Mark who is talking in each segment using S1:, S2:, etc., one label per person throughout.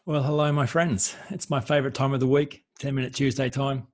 S1: Well, hello, my friends. It's my favorite time of the week, 10-minute Tuesday time.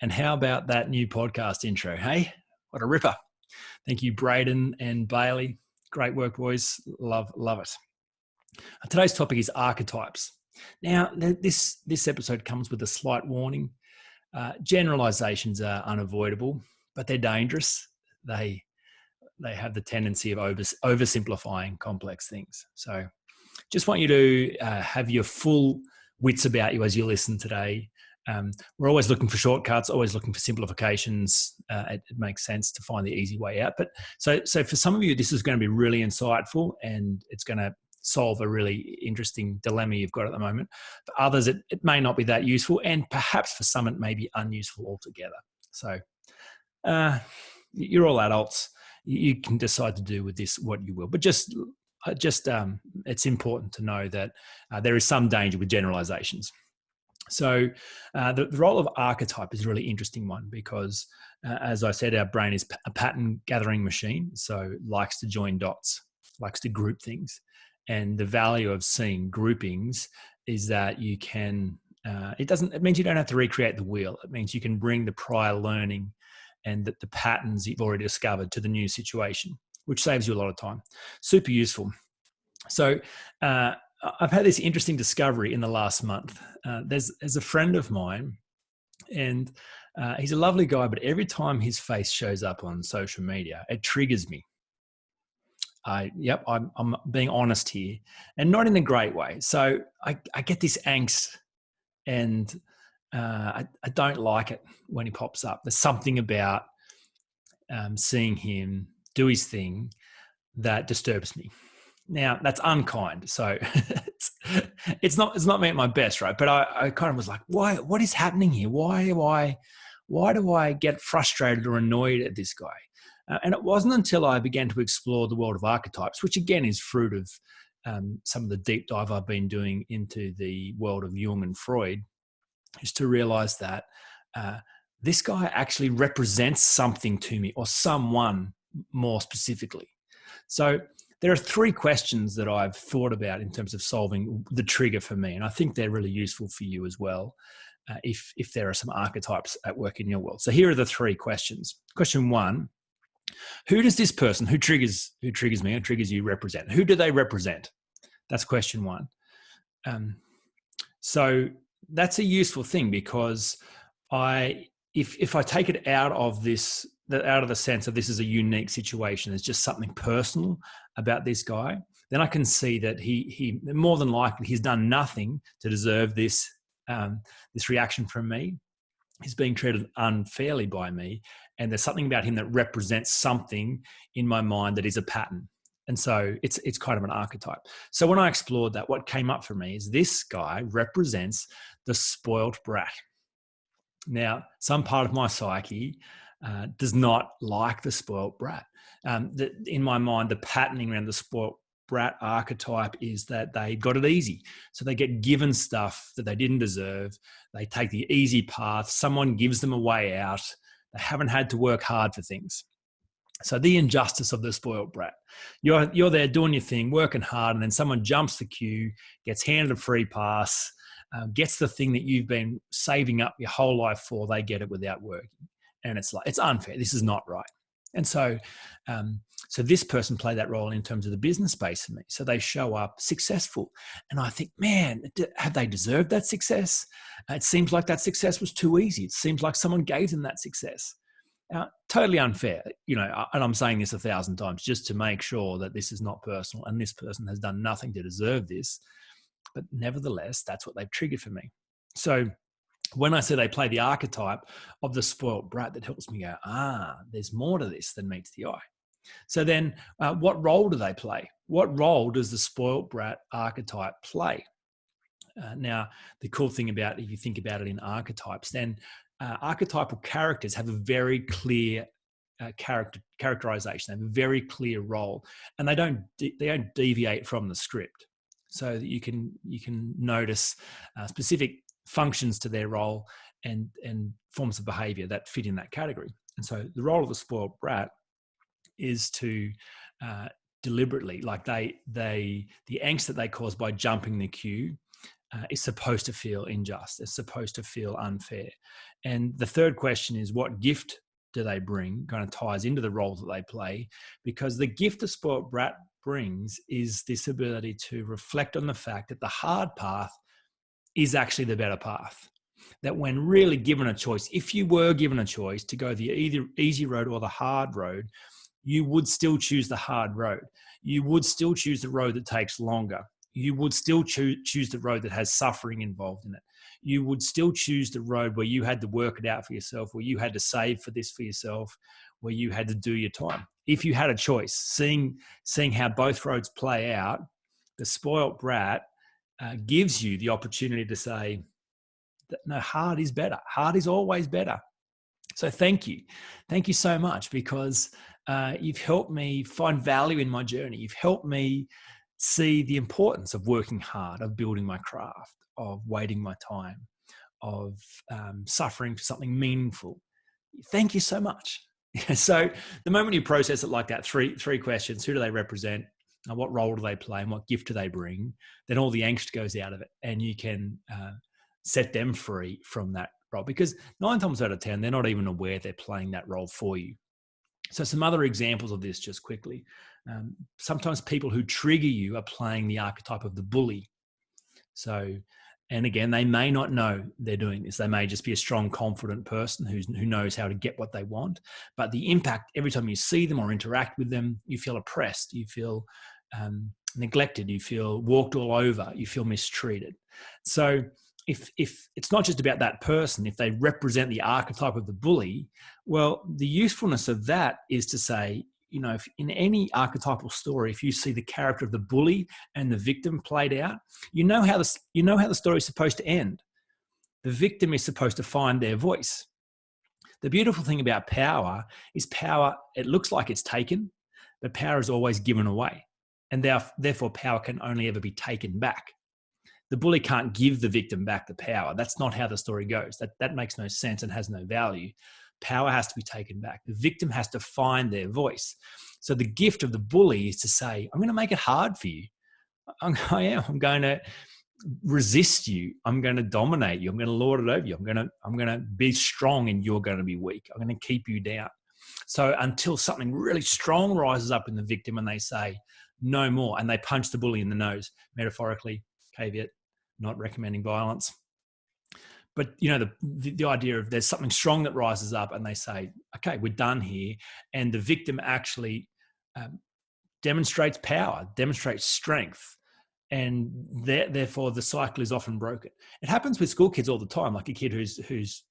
S1: And how about that new podcast intro? Hey, what a ripper. Thank you, Braden and Bailey. Great work, boys. Love it. Today's topic is archetypes. Now, this episode comes with a slight warning. Generalizations are unavoidable, but they're dangerous. They have the tendency of oversimplifying complex things. So just want you to have your full wits about you as you listen today. We're always looking for shortcuts, always looking for simplifications. It makes sense to find the easy way out. But so for some of you, this is going to be really insightful and it's going to solve a really interesting dilemma you've got at the moment. For others, it may not be that useful, and perhaps for some, it may be unuseful altogether. So you're all adults. You can decide to do with this what you will, but just it's important to know that there is some danger with generalizations. So the role of archetype is a really interesting one because, as I said, our brain is a pattern gathering machine. So likes to join dots, likes to group things. And the value of seeing groupings is that you can, it means you don't have to recreate the wheel. It means you can bring the prior learning and the patterns you've already discovered to the new situation, which saves you a lot of time. Super useful. So I've had this interesting discovery in the last month. There's a friend of mine, and he's a lovely guy, but every time his face shows up on social media, it triggers me. I'm being honest here, and not in a great way. So I get this angst, and I don't like it when he pops up. There's something about seeing him do his thing that disturbs me. Now that's unkind, so it's not me at my best, right? But I kind of was like, why? What is happening here? Why do I get frustrated or annoyed at this guy? And it wasn't until I began to explore the world of archetypes, which again is fruit of some of the deep dive I've been doing into the world of Jung and Freud, is to realize that this guy actually represents something to me, or someone more specifically. So there are three questions that I've thought about in terms of solving the trigger for me, and I think they're really useful for you as well, if there are some archetypes at work in your world. So here are the three questions. Question one: who does this person who triggers me or triggers you represent? Who do they represent? That's question one. So that's a useful thing because if I take it out of the sense of this is a unique situation, it's just something personal about this guy, then I can see that he more than likely he's done nothing to deserve this reaction from me. He's being treated unfairly by me, and there's something about him that represents something in my mind that is a pattern. And so it's kind of an archetype. So when I explored that, what came up for me is this guy represents the spoiled brat. Now, some part of my psyche does not like the spoiled brat. In my mind, the patterning around the spoiled brat archetype is that they got it easy. So they get given stuff that they didn't deserve. They take the easy path. Someone gives them a way out. They haven't had to work hard for things. So the injustice of the spoiled brat. You're there doing your thing, working hard, and then someone jumps the queue, gets handed a free pass, gets the thing that you've been saving up your whole life for. They get it without working. And it's like, it's unfair. This is not right. And so this person played that role in terms of the business space for me. So they show up successful. And I think, man, have they deserved that success? It seems like that success was too easy. It seems like someone gave them that success. Totally unfair, and I'm saying this 1,000 times just to make sure that this is not personal and this person has done nothing to deserve this. But nevertheless, that's what they've triggered for me. So when I say they play the archetype of the spoiled brat, that helps me go, there's more to this than meets the eye. So then what role do they play? What role does the spoiled brat archetype play? Now, the cool thing about, if you think about it in archetypes, then archetypal characters have a very clear characterization. They have a very clear role, and they don't deviate from the script. So that you can notice specific functions to their role and forms of behavior that fit in that category. And so the role of the spoiled brat is to deliberately, like the angst that they cause by jumping the queue, is supposed to feel unjust. It's supposed to feel unfair. And the third question is, what gift do they bring? Kind of ties into the roles that they play, because the gift the spoiled brat brings is this ability to reflect on the fact that the hard path is actually the better path. That when really given a choice, if you were given a choice to go the either easy road or the hard road, you would still choose the hard road. You would still choose the road that takes longer. You would still choose the road that has suffering involved in it. You would still choose the road where you had to work it out for yourself, where you had to save for this for yourself, where you had to do your time. If you had a choice, seeing how both roads play out, the spoilt brat gives you the opportunity to say, no, hard is better. Hard is always better. So thank you. Thank you so much, because you've helped me find value in my journey. You've helped me see the importance of working hard, of building my craft, of waiting my time, of suffering for something meaningful. Thank you so much. So the moment you process it like that, three questions: who do they represent? What role do they play? And what gift do they bring? Then all the angst goes out of it, and you can set them free from that role. Because 9 times out of 10, they're not even aware they're playing that role for you. So some other examples of this, just quickly. Sometimes people who trigger you are playing the archetype of the bully. So, and again, they may not know they're doing this. They may just be a strong, confident person who knows how to get what they want. But the impact, every time you see them or interact with them, you feel oppressed, you feel neglected, you feel walked all over, you feel mistreated. So if it's not just about that person, if they represent the archetype of the bully, well, the usefulness of that is to say, if in any archetypal story, if you see the character of the bully and the victim played out, you know how the story is supposed to end. The victim is supposed to find their voice. The beautiful thing about power is it looks like it's taken, but power is always given away. And therefore power can only ever be taken back. The bully can't give the victim back the power. That's not how the story goes. That makes no sense and has no value. Power has to be taken back. The victim has to find their voice. So the gift of the bully is to say, I'm going to make it hard for you. I'm going to resist you. I'm going to dominate you. I'm going to lord it over you. I'm going to be strong and you're going to be weak. I'm going to keep you down. So until something really strong rises up in the victim and they say, no more, and they punch the bully in the nose, metaphorically, caveat, not recommending violence. But the idea of there's something strong that rises up and they say, okay, we're done here. And the victim actually demonstrates power, demonstrates strength. And therefore the cycle is often broken. It happens with school kids all the time, like a kid who's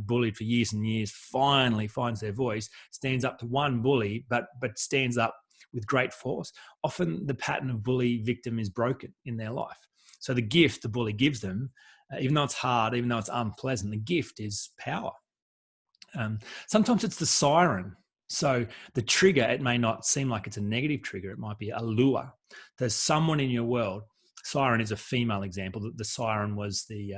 S1: bullied for years and years finally finds their voice, stands up to one bully, but stands up with great force. Often the pattern of bully victim is broken in their life. So the gift the bully gives them, even though it's hard, even though it's unpleasant, the gift is power. Sometimes it's the siren. So the trigger, it may not seem like it's a negative trigger. It might be a lure. There's someone in your world. Siren is a female example. The siren was the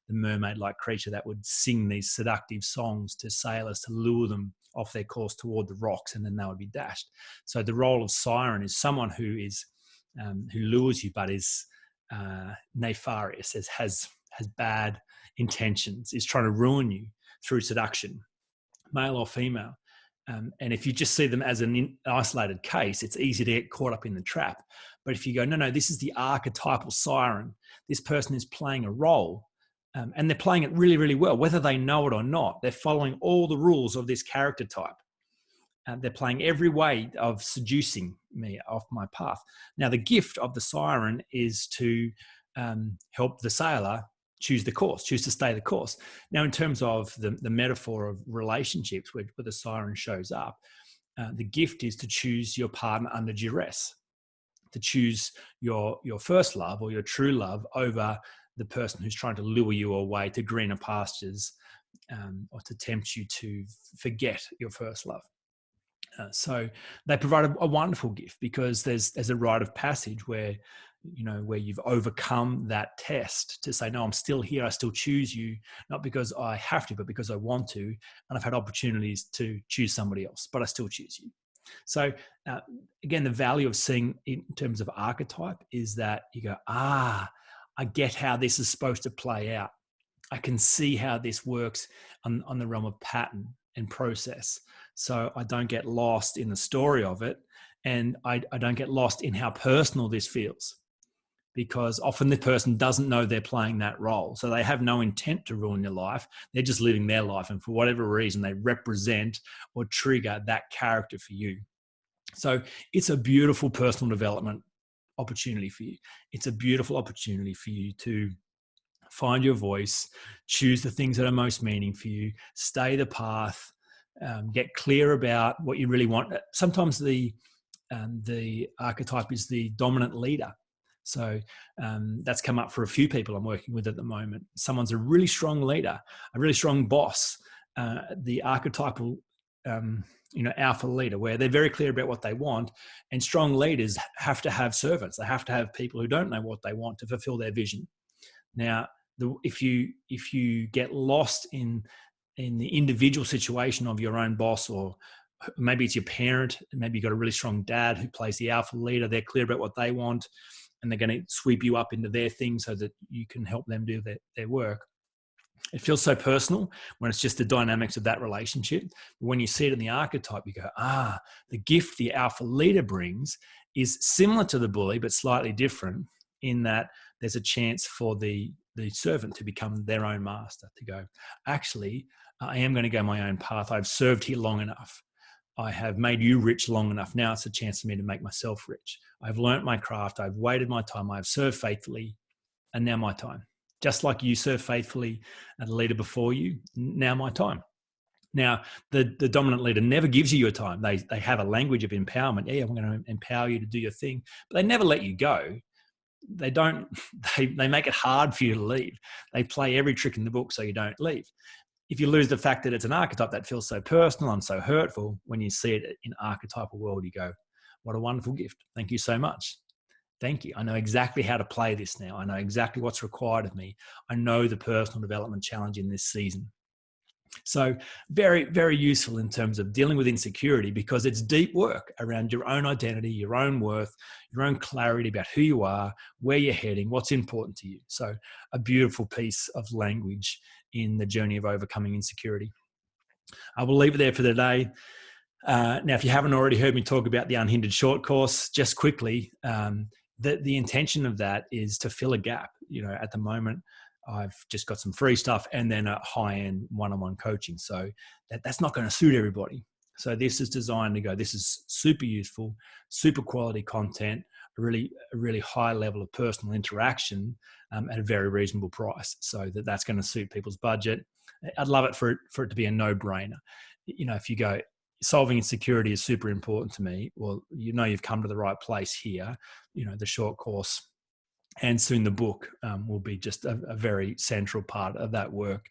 S1: mermaid-like creature that would sing these seductive songs to sailors to lure them off their course toward the rocks, and then they would be dashed. So the role of siren is someone who lures you, but is nefarious, has bad intentions, is trying to ruin you through seduction, male or female. And if you just see them as an isolated case, it's easy to get caught up in the trap. But if you go, no, this is the archetypal siren. This person is playing a role, and they're playing it really, really well, whether they know it or not. They're following all the rules of this character type. They're playing every way of seducing me off my path. Now, the gift of the siren is to help the sailor choose to stay the course. Now, in terms of the metaphor of relationships where the siren shows up, the gift is to choose your partner under duress, to choose your first love or your true love over the person who's trying to lure you away to greener pastures, or to tempt you to forget your first love. So they provide a wonderful gift, because there's a rite of passage where you've overcome that test to say, no, I'm still here. I still choose you, not because I have to, but because I want to. And I've had opportunities to choose somebody else, but I still choose you. So again, the value of seeing in terms of archetype is that you go, I get how this is supposed to play out. I can see how this works on the realm of pattern and process. So I don't get lost in the story of it. And I don't get lost in how personal this feels, because often the person doesn't know they're playing that role. So they have no intent to ruin your life. They're just living their life. And for whatever reason, they represent or trigger that character for you. So it's a beautiful personal development opportunity for you. It's a beautiful opportunity for you to find your voice, choose the things that are most meaning for you, stay the path, get clear about what you really want. Sometimes the archetype is the dominant leader. So that's come up for a few people I'm working with at the moment. Someone's a really strong leader, a really strong boss, the archetypal alpha leader, where they're very clear about what they want. And strong leaders have to have servants. They have to have people who don't know what they want to fulfill their vision. Now, if you get lost in the individual situation of your own boss, or maybe it's your parent, maybe you've got a really strong dad who plays the alpha leader, they're clear about what they want, and they're going to sweep you up into their thing so that you can help them do their work. It feels so personal when it's just the dynamics of that relationship. When you see it in the archetype, you go, the gift the alpha leader brings is similar to the bully, but slightly different, in that there's a chance for the servant to become their own master, to go, actually, I am going to go my own path. I've served here long enough. I have made you rich long enough. Now it's a chance for me to make myself rich. I've learnt my craft. I've waited my time. I've served faithfully. And now my time. Just like you served faithfully and the leader before you, now my time. Now, the dominant leader never gives you your time. They have a language of empowerment. Yeah, I'm going to empower you to do your thing. But they never let you go. They make it hard for you to leave. They play every trick in the book so you don't leave. If you lose the fact that it's an archetype that feels so personal and so hurtful, when you see it in archetypal world, you go, what a wonderful gift. Thank you so much. Thank you. I know exactly how to play this now. I know exactly what's required of me. I know the personal development challenge in this season. So very, very useful in terms of dealing with insecurity, because it's deep work around your own identity, your own worth, your own clarity about who you are, where you're heading, what's important to you. So a beautiful piece of language in the journey of overcoming insecurity. I will leave it there for today. Now, if you haven't already heard me talk about the Unhindered short course, just quickly, the intention of that is to fill a gap. At the moment, I've just got some free stuff and then a high-end one-on-one coaching. So that's not going to suit everybody. So this is designed to go, this is super useful, super quality content, a really high level of personal interaction at a very reasonable price. So that's going to suit people's budget. I'd love it for it to be a no-brainer. If you go, solving insecurity is super important to me, well, you've come to the right place here. The short course and soon the book will be just a very central part of that work.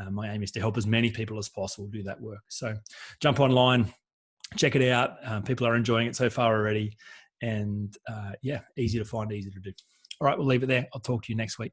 S1: My aim is to help as many people as possible do that work. So jump online, check it out. People are enjoying it so far already. And easy to find, easy to do. All right, we'll leave it there. I'll talk to you next week.